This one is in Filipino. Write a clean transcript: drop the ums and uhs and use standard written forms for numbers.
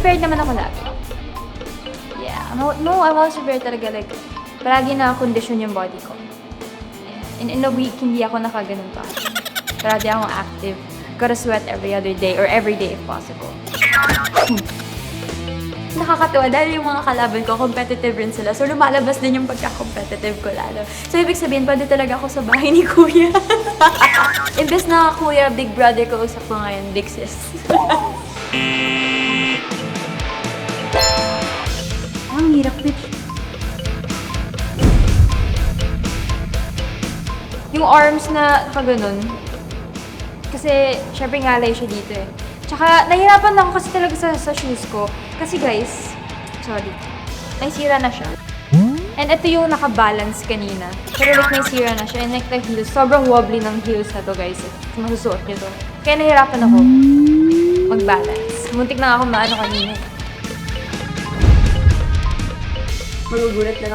prepared naman ako lagi. Yeah, no, I'm always prepared talaga. Like, palagi na condition yung body ko. In a week, hindi ako nakaganon pa. Parati akong active. Gotta sweat every other day or every day if possible. Nakakatuwa dahil yung mga kalaban ko, competitive rin sila. So, lumalabas din yung pagka-competitive ko lalo. So, ibig sabihin, pwede talaga ako sa bahay ni Kuya. Imbes na Kuya, big brother ko, usap ko ngayon, big sis. Ang hirap, bitch. Yung arms na nakaganon. Kasi, syempre ngalay siya dito eh. Tsaka, nahihirapan ako kasi talaga sa shoes ko. Kasi guys, sorry, naisira na siya. And ito yung nakabalance kanina. Pero like naisira na siya. And like the heels, sobrang wobbly ng heels na to guys. Masusuot nyo to. Kaya nahihirapan ako mag-balance. Muntik na ako maano kanina. Magugulat na